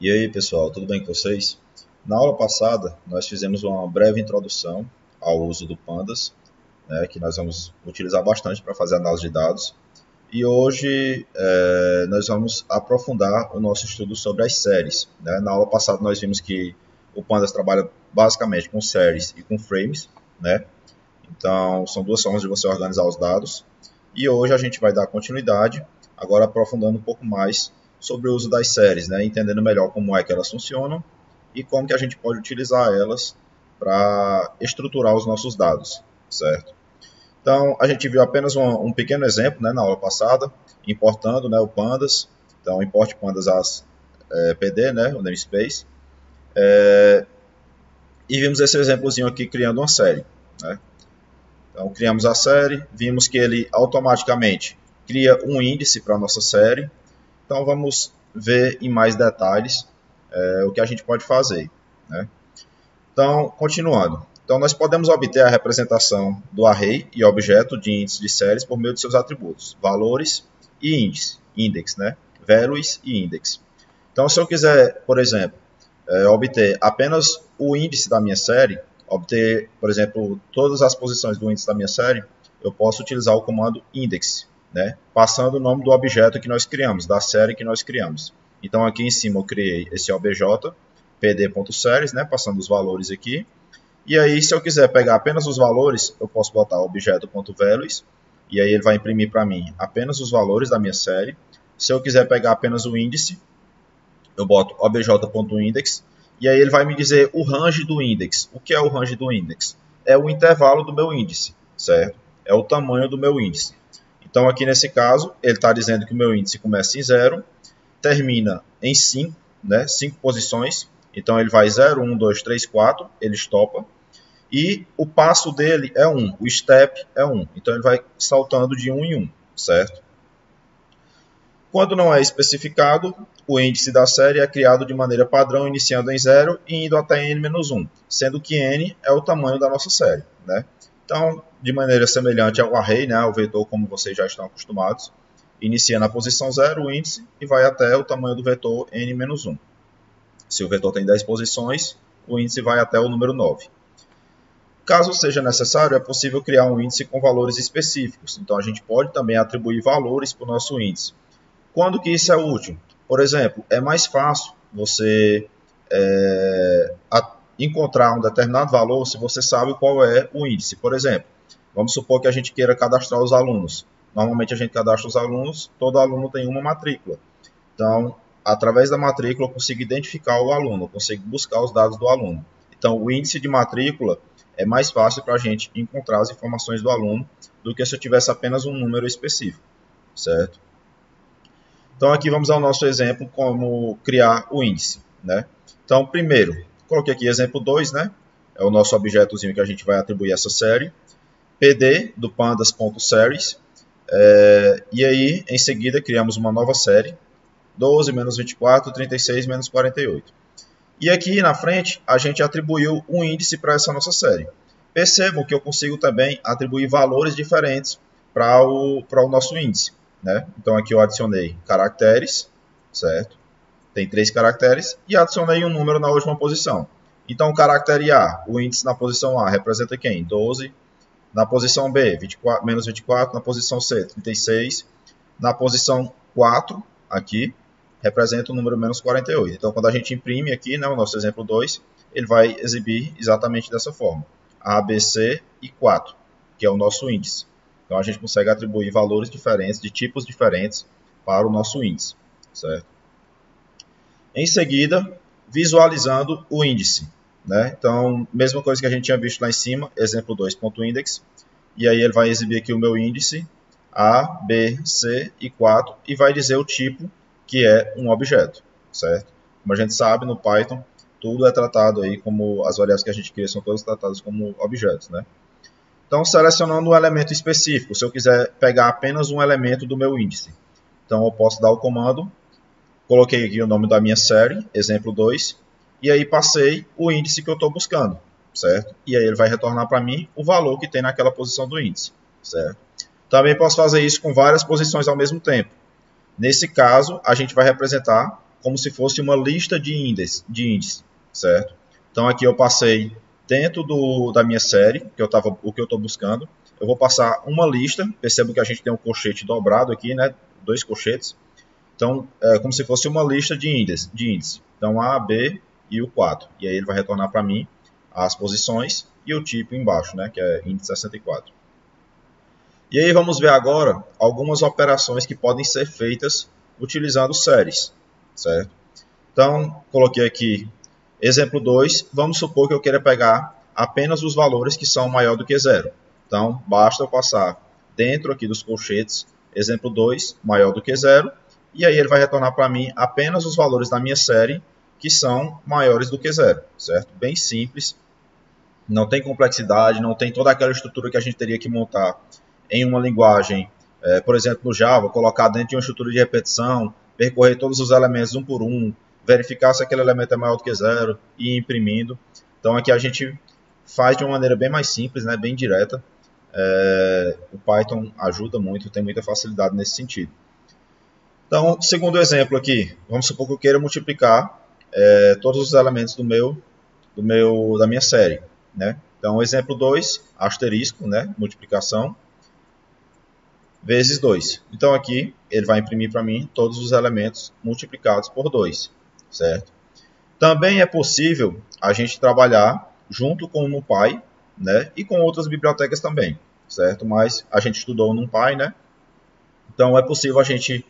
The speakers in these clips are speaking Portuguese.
E aí, pessoal, tudo bem com vocês? Na aula passada, nós fizemos uma breve introdução ao uso do Pandas, né, que nós vamos utilizar bastante para fazer análise de dados. E hoje nós vamos aprofundar o nosso estudo sobre as séries, né? Na aula passada nós vimos que o Pandas trabalha basicamente com séries e com frames, né? Então, são duas formas de você organizar os dados. E hoje a gente vai dar continuidade, agora aprofundando um pouco mais sobre o uso das séries, né? Entendendo melhor como é que elas funcionam e como que a gente pode utilizar elas para estruturar os nossos dados, certo? Então, a gente viu apenas um pequeno exemplo, né, na aula passada, importando, né, o Pandas. Então, import Pandas as PD, né, o namespace. E vimos esse exemplozinho aqui criando uma série, né? Então, criamos a série, vimos que ele automaticamente cria um índice para a nossa série. Então, vamos ver em mais detalhes o que a gente pode fazer, né? Então, continuando. Então, nós podemos obter a representação do array e objeto de índice de séries por meio de seus atributos, valores e índice, index, né? Values e index. Então, se eu quiser, por exemplo, obter apenas o índice da minha série, obter, por exemplo, todas as posições do índice da minha série, eu posso utilizar o comando index, né? Passando o nome do objeto que nós criamos, da série que nós criamos. Então, aqui em cima eu criei esse obj, pd.series, né? Passando os valores aqui. E aí, se eu quiser pegar apenas os valores, eu posso botar objeto.values, e aí ele vai imprimir para mim apenas os valores da minha série. Se eu quiser pegar apenas o índice, eu boto obj.index, e aí ele vai me dizer o range do index. O que é o range do index? É o intervalo do meu índice, certo? É o tamanho do meu índice. Então, aqui nesse caso, ele está dizendo que o meu índice começa em 0, termina em 5, né? 5 posições. Então, ele vai 0, 1, 2, 3, 4, ele estopa. E o passo dele é 1, o step é 1. Então, ele vai saltando de 1 em 1, certo? Quando não é especificado, o índice da série é criado de maneira padrão, iniciando em 0 e indo até n-1, sendo que n é o tamanho da nossa série, né? Então, de maneira semelhante ao array, né, ao vetor como vocês já estão acostumados, inicia na posição 0 o índice e vai até o tamanho do vetor n-1. Se o vetor tem 10 posições, o índice vai até o número 9. Caso seja necessário, é possível criar um índice com valores específicos. Então, a gente pode também atribuir valores para o nosso índice. Quando que isso é útil? Por exemplo, é mais fácil você encontrar um determinado valor se você sabe qual é o índice. Por exemplo, vamos supor que a gente queira cadastrar os alunos. Normalmente a gente cadastra os alunos, todo aluno tem uma matrícula. Então, através da matrícula eu consigo identificar o aluno, eu consigo buscar os dados do aluno. Então, o índice de matrícula é mais fácil para a gente encontrar as informações do aluno do que se eu tivesse apenas um número específico, certo? Então, aqui vamos ao nosso exemplo como criar o índice, né? Então, primeiro, coloquei aqui exemplo 2, né? É o nosso objetozinho que a gente vai atribuir essa série. PD do pandas.series. E aí, em seguida, criamos uma nova série. 12 menos 24, 36 menos 48. E aqui na frente, a gente atribuiu um índice para essa nossa série. Percebam que eu consigo também atribuir valores diferentes para o nosso índice, né? Então aqui eu adicionei caracteres, certo? Tem 3 caracteres e adicionei um número na última posição. Então o caractere A, o índice na posição A representa quem? 12. Na posição B, 24, menos 24. Na posição C, 36. Na posição 4, aqui, representa o número menos 48. Então, quando a gente imprime aqui, né, o nosso exemplo 2, ele vai exibir exatamente dessa forma. A, B, C e 4, que é o nosso índice. Então, a gente consegue atribuir valores diferentes, de tipos diferentes, para o nosso índice, certo? Em seguida, visualizando o índice, né? Então, mesma coisa que a gente tinha visto lá em cima, exemplo 2.index, e aí ele vai exibir aqui o meu índice, A, B, C e 4, e vai dizer o tipo que é um objeto, certo? Como a gente sabe, no Python, tudo é tratado aí como, as variáveis que a gente cria são todas tratadas como objetos, né? Então, selecionando um elemento específico, se eu quiser pegar apenas um elemento do meu índice, então eu posso dar o comando, coloquei aqui o nome da minha série, exemplo 2, e aí passei o índice que eu estou buscando, certo? E aí ele vai retornar para mim o valor que tem naquela posição do índice, certo? Também posso fazer isso com várias posições ao mesmo tempo. Nesse caso, a gente vai representar como se fosse uma lista de índice, certo? Então aqui eu passei dentro da minha série, o que eu estou buscando, eu vou passar uma lista, percebo que a gente tem um colchete dobrado aqui, né? 2 colchetes. Então, é como se fosse uma lista de índice. Então, A, B e o 4. E aí ele vai retornar para mim as posições e o tipo embaixo, né? Que é índice 64. E aí vamos ver agora algumas operações que podem ser feitas utilizando séries, certo? Então, coloquei aqui exemplo 2. Vamos supor que eu queira pegar apenas os valores que são maior do que 0. Então, basta eu passar dentro aqui dos colchetes, exemplo 2, maior do que 0. E aí ele vai retornar para mim apenas os valores da minha série que são maiores do que 0, certo? Bem simples, não tem complexidade, não tem toda aquela estrutura que a gente teria que montar em uma linguagem, por exemplo, no Java, colocar dentro de uma estrutura de repetição, percorrer todos os elementos um por um, verificar se aquele elemento é maior do que 0 e ir imprimindo. Então aqui a gente faz de uma maneira bem mais simples, né, bem direta. O Python ajuda muito, tem muita facilidade nesse sentido. Então, segundo exemplo aqui, vamos supor que eu queira multiplicar todos os elementos da minha série, né? Então, exemplo 2, asterisco, né? Multiplicação, vezes 2. Então, aqui ele vai imprimir para mim todos os elementos multiplicados por 2, certo? Também é possível a gente trabalhar junto com o NumPy, né? E com outras bibliotecas também, certo? Mas a gente estudou o NumPy, né? Então, é possível a gente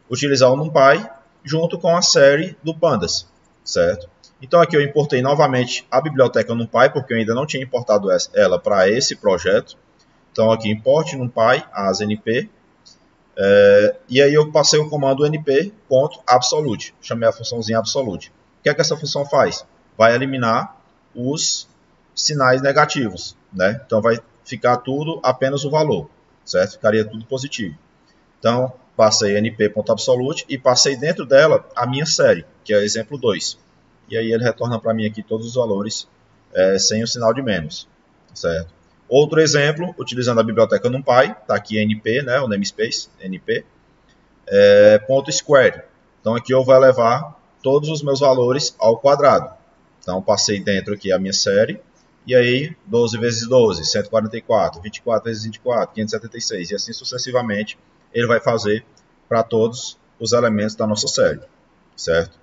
utilizar o NumPy junto com a série do Pandas, certo? Então aqui eu importei novamente a biblioteca NumPy, porque eu ainda não tinha importado ela para esse projeto. Então aqui import NumPy asNP, e aí eu passei o comando np.absolute, chamei a funçãozinha absolute. O que é que essa função faz? Vai eliminar os sinais negativos, né? Então vai ficar tudo apenas o valor, certo? Ficaria tudo positivo. Então, passei np.absolute e passei dentro dela a minha série, que é exemplo 2. E aí ele retorna para mim aqui todos os valores sem o sinal de menos, certo? Outro exemplo, utilizando a biblioteca NumPy, está aqui np, né, o namespace, np, .square. Então aqui eu vou levar todos os meus valores ao quadrado. Então passei dentro aqui a minha série, e aí 12 vezes 12, 144, 24 vezes 24, 576, e assim sucessivamente ele vai fazer para todos os elementos da nossa série, certo?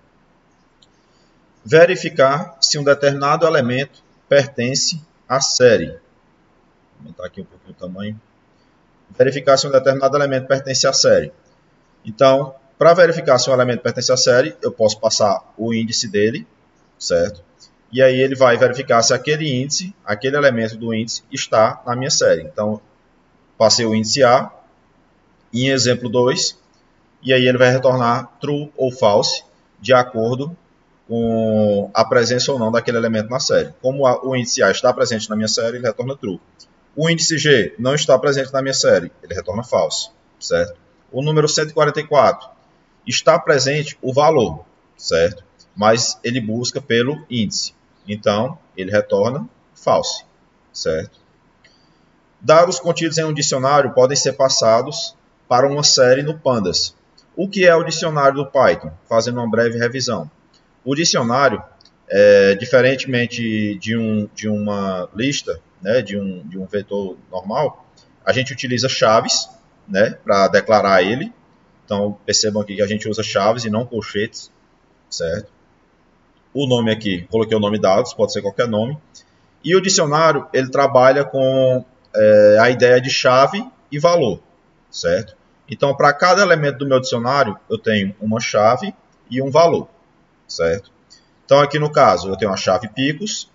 Verificar se um determinado elemento pertence à série. Vou aumentar aqui um pouquinho o tamanho. Verificar se um determinado elemento pertence à série. Então, para verificar se um elemento pertence à série, eu posso passar o índice dele, certo? E aí ele vai verificar se aquele índice, aquele elemento do índice, está na minha série. Então, passei o índice A, em exemplo 2, e aí ele vai retornar true ou false, de acordo com a presença ou não daquele elemento na série. Como o índice A está presente na minha série, ele retorna true. O índice G não está presente na minha série, ele retorna false, certo? O número 144 está presente o valor, certo? Mas ele busca pelo índice, então ele retorna false, certo? Dados contidos em um dicionário podem ser passados para uma série no Pandas. O que é o dicionário do Python? Fazendo uma breve revisão. O dicionário, diferentemente de uma lista, né, de um vetor normal, a gente utiliza chaves, né, para declarar ele. Então, percebam aqui que a gente usa chaves e não colchetes, certo? O nome aqui, coloquei o nome dados, pode ser qualquer nome. E o dicionário, ele trabalha com a ideia de chave e valor, certo? Então, para cada elemento do meu dicionário, eu tenho uma chave e um valor, certo? Então, aqui no caso, eu tenho a chave picos,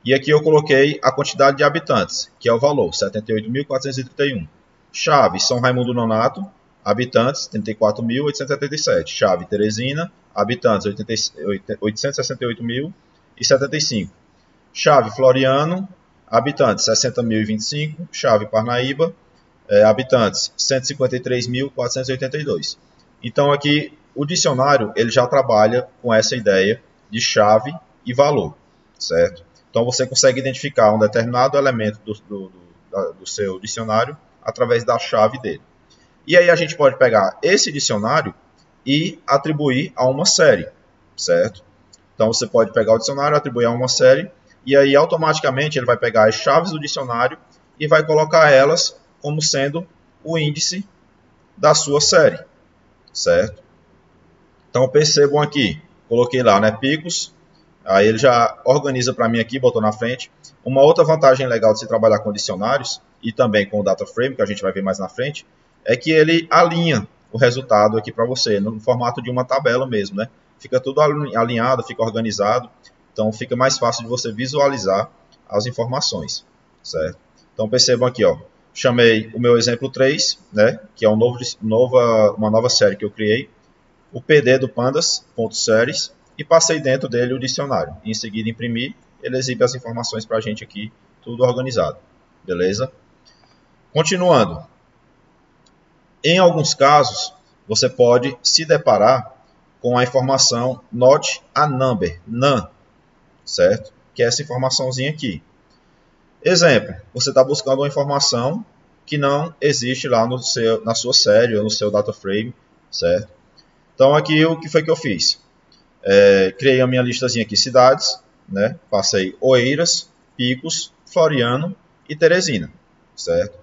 e aqui eu coloquei a quantidade de habitantes, que é o valor, 78.431. Chave São Raimundo Nonato, habitantes, 34.877. Chave Teresina, habitantes, 868.075. Chave Floriano, habitantes, 60.025. Chave Parnaíba, habitantes, 153.482. Então, aqui, o dicionário ele já trabalha com essa ideia de chave e valor, certo? Então, você consegue identificar um determinado elemento do seu dicionário através da chave dele. E aí a gente pode pegar esse dicionário e atribuir a uma série, certo? Então você pode pegar o dicionário, atribuir a uma série, e aí automaticamente ele vai pegar as chaves do dicionário e vai colocar elas como sendo o índice da sua série, certo? Então percebam aqui, coloquei lá, né, picos, aí ele já organiza para mim aqui, botou na frente. Uma outra vantagem legal de se trabalhar com dicionários e também com o data frame, que a gente vai ver mais na frente, é que ele alinha o resultado aqui para você, no formato de uma tabela mesmo, né? Fica tudo alinhado, fica organizado, então fica mais fácil de você visualizar as informações, certo? Então percebam aqui, ó, chamei o meu exemplo 3, né, que é uma nova série que eu criei, o PD do pandas.series, e passei dentro dele o dicionário. Em seguida imprimi, ele exibe as informações para a gente aqui, tudo organizado, beleza? Continuando. Em alguns casos, você pode se deparar com a informação not a number, NaN, certo? Que é essa informaçãozinha aqui. Exemplo, você está buscando uma informação que não existe lá na sua série ou no seu data frame, certo? Então aqui o que foi que eu fiz? Criei a minha listazinha aqui, cidades, né? Passei Oeiras, Picos, Floriano e Teresina, certo?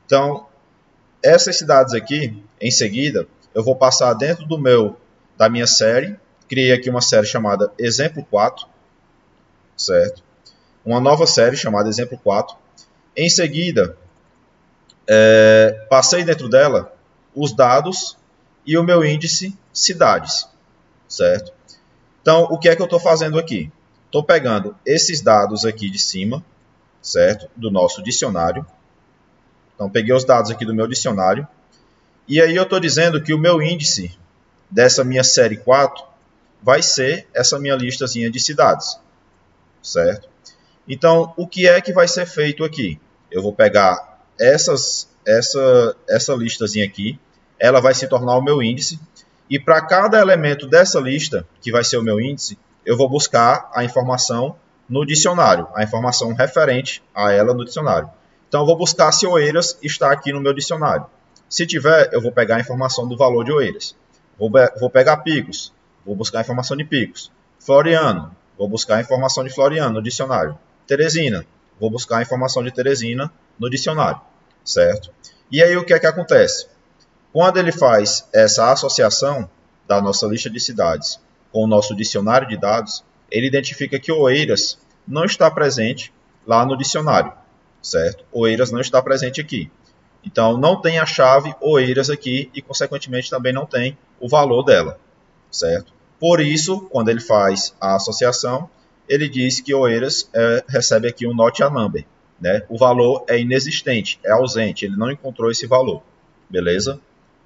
Então, essas cidades aqui, em seguida, eu vou passar dentro da minha série, criei aqui uma série chamada Exemplo 4, certo? Uma nova série chamada Exemplo 4. Em seguida, passei dentro dela os dados e o meu índice cidades, certo? Então, o que é que eu estou fazendo aqui? Estou pegando esses dados aqui de cima, certo? Do nosso dicionário. Então, peguei os dados aqui do meu dicionário. E aí eu estou dizendo que o meu índice dessa minha série 4 vai ser essa minha listazinha de cidades, certo? Então, o que é que vai ser feito aqui? Eu vou pegar essa listazinha aqui, ela vai se tornar o meu índice, e para cada elemento dessa lista, que vai ser o meu índice, eu vou buscar a informação no dicionário, a informação referente a ela no dicionário. Então, eu vou buscar se Oeiras está aqui no meu dicionário. Se tiver, eu vou pegar a informação do valor de Oeiras. Vou pegar Picos, vou buscar a informação de Picos. Floriano, vou buscar a informação de Floriano no dicionário. Teresina, vou buscar a informação de Teresina no dicionário, certo? E aí o que é que acontece? Quando ele faz essa associação da nossa lista de cidades com o nosso dicionário de dados, ele identifica que Oeiras não está presente lá no dicionário, certo? Oeiras não está presente aqui. Então, não tem a chave Oeiras aqui e, consequentemente, também não tem o valor dela, certo? Por isso, quando ele faz a associação, ele diz que Oeiras recebe aqui um not a number, né? O valor é inexistente, é ausente, ele não encontrou esse valor, beleza?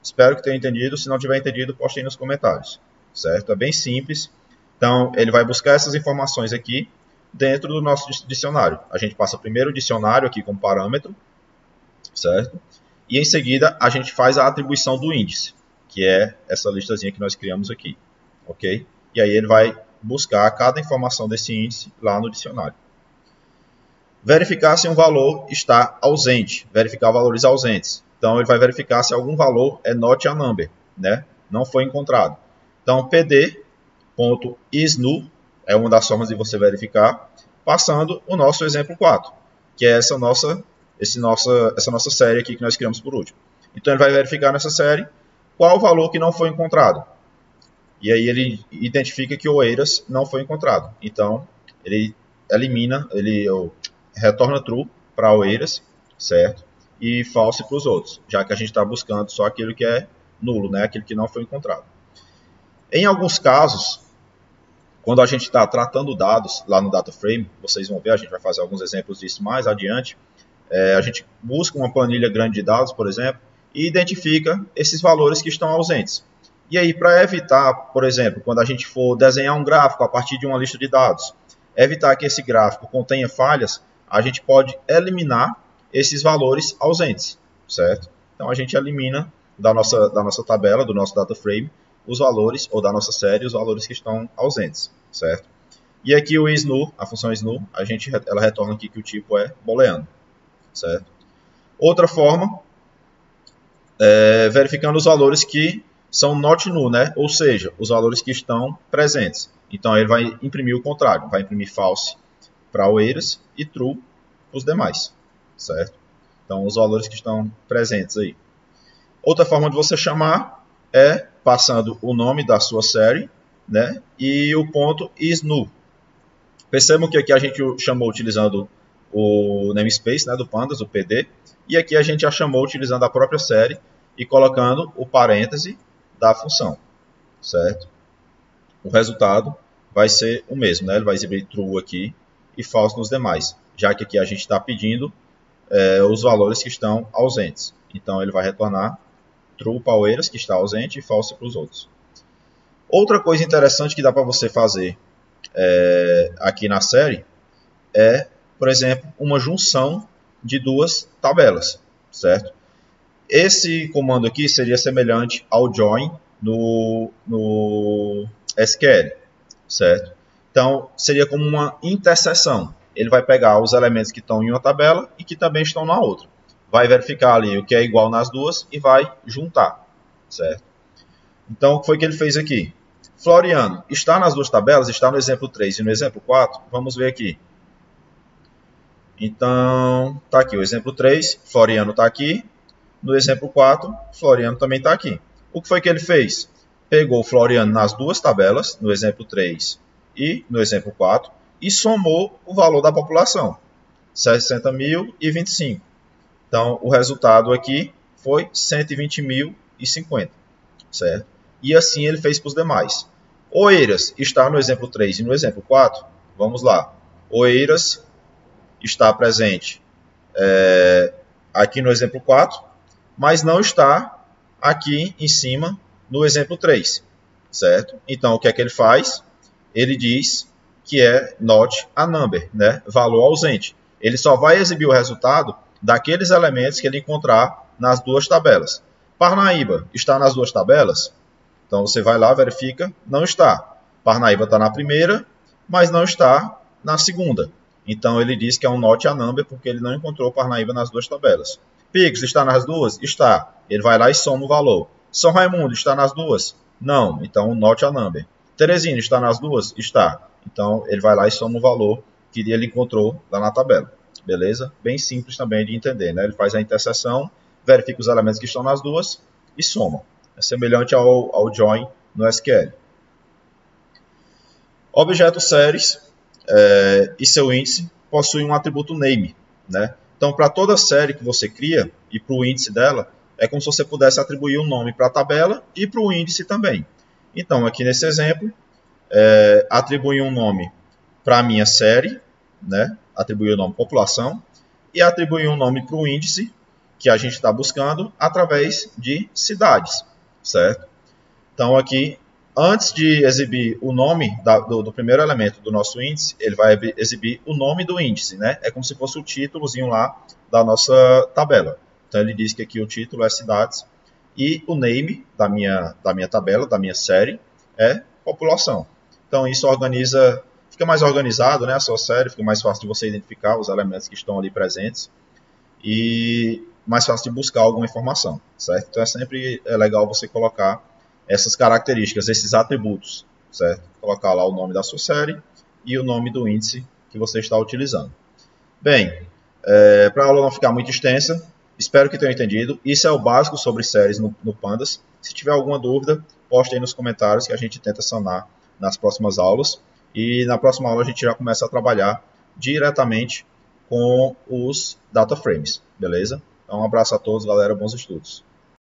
Espero que tenha entendido. Se não tiver entendido, postem nos comentários, certo? É bem simples. Então, ele vai buscar essas informações aqui dentro do nosso dicionário. A gente passa primeiro o dicionário aqui como parâmetro, certo? E em seguida, a gente faz a atribuição do índice, que é essa listazinha que nós criamos aqui, ok? E aí ele vai buscar cada informação desse índice lá no dicionário. Verificar se um valor está ausente, verificar valores ausentes. Então, ele vai verificar se algum valor é not a number, né? Não foi encontrado. Então, pd.isNull é uma das formas de você verificar, passando o nosso exemplo 4, que é essa nossa série aqui que nós criamos por último. Então, ele vai verificar nessa série qual o valor que não foi encontrado. E aí ele identifica que Oeiras não foi encontrado. Então, ele retorna true para Oeiras, certo? E false para os outros, já que a gente está buscando só aquilo que é nulo, né? Aquilo que não foi encontrado. Em alguns casos, quando a gente está tratando dados lá no data frame, vocês vão ver, a gente vai fazer alguns exemplos disso mais adiante, a gente busca uma planilha grande de dados, por exemplo, e identifica esses valores que estão ausentes. E aí, para evitar, por exemplo, quando a gente for desenhar um gráfico a partir de uma lista de dados, evitar que esse gráfico contenha falhas, a gente pode eliminar esses valores ausentes, certo? Então, a gente elimina da nossa tabela, do nosso data frame, os valores, ou da nossa série, os valores que estão ausentes, certo? E aqui o isNull, a função isNull, ela retorna aqui que o tipo é booleano, certo? Outra forma, verificando os valores que são not null, né? Ou seja, os valores que estão presentes. Então ele vai imprimir o contrário, vai imprimir false para Oeiras e true para os demais, certo? Então os valores que estão presentes aí. Outra forma de você chamar é passando o nome da sua série, né? E o ponto is null. Percebam que aqui a gente chamou utilizando o namespace, né, do Pandas, o PD, e aqui a gente já chamou utilizando a própria série e colocando o parêntese da função, certo? O resultado vai ser o mesmo, né? Ele vai exibir true aqui e false nos demais, já que aqui a gente está pedindo os valores que estão ausentes. Então ele vai retornar true para Oeiras, que está ausente, e false para os outros. Outra coisa interessante que dá para você fazer aqui na série é, por exemplo, uma junção de duas tabelas, certo? Esse comando aqui seria semelhante ao join no SQL, certo? Então, seria como uma interseção. Ele vai pegar os elementos que estão em uma tabela e que também estão na outra. Vai verificar ali o que é igual nas duas e vai juntar, certo? Então, o que foi que ele fez aqui? Floriano está nas duas tabelas, está no exemplo 3 e no exemplo 4. Vamos ver aqui. Então, está aqui o exemplo 3, Floriano está aqui. No exemplo 4, Floriano também está aqui. O que foi que ele fez? Pegou o Floriano nas duas tabelas, no exemplo 3 e no exemplo 4, e somou o valor da população, 60.025. Então, o resultado aqui foi 120.050, certo? E assim ele fez para os demais. Oeiras está no exemplo 3 e no exemplo 4. Vamos lá. Oeiras está presente aqui no exemplo 4, mas não está aqui em cima no exemplo 3, certo? Então, o que é que ele faz? Ele diz que é not a number, né? Valor ausente. Ele só vai exibir o resultado daqueles elementos que ele encontrar nas duas tabelas. Parnaíba está nas duas tabelas? Então, você vai lá, verifica, não está. Parnaíba está na primeira, mas não está na segunda. Então, ele diz que é um not a number porque ele não encontrou Parnaíba nas duas tabelas. Picos está nas duas? Está. Ele vai lá e soma o valor. São Raimundo está nas duas? Não. Então, not a number. Teresina está nas duas? Está. Então, ele vai lá e soma o valor que ele encontrou lá na tabela. Beleza? Bem simples também de entender, né? Ele faz a interseção, verifica os elementos que estão nas duas e soma. É semelhante ao join no SQL. Objeto séries e seu índice possuem um atributo name, né? Então, para toda série que você cria e para o índice dela, é como se você pudesse atribuir um nome para a tabela e para o índice também. Então, aqui nesse exemplo, atribuir um nome para a minha série, né? Atribuir o nome população, e atribuir um nome para o índice que a gente está buscando através de cidades, certo? Então, aqui, antes de exibir o nome do primeiro elemento do nosso índice, ele vai exibir o nome do índice, né? É como se fosse o títulozinho lá da nossa tabela. Então, ele diz que aqui o título é cidades e o name da minha tabela, da minha série, é população. Então, isso fica mais organizado, né? A sua série, fica mais fácil de você identificar os elementos que estão ali presentes e mais fácil de buscar alguma informação, certo? Então, sempre legal você colocar essas características, esses atributos, certo? Colocar lá o nome da sua série e o nome do índice que você está utilizando. Bem, para a aula não ficar muito extensa, espero que tenham entendido. Isso é o básico sobre séries no Pandas. Se tiver alguma dúvida, poste aí nos comentários que a gente tenta sanar nas próximas aulas. E na próxima aula a gente já começa a trabalhar diretamente com os data frames, beleza? Então, um abraço a todos, galera, bons estudos.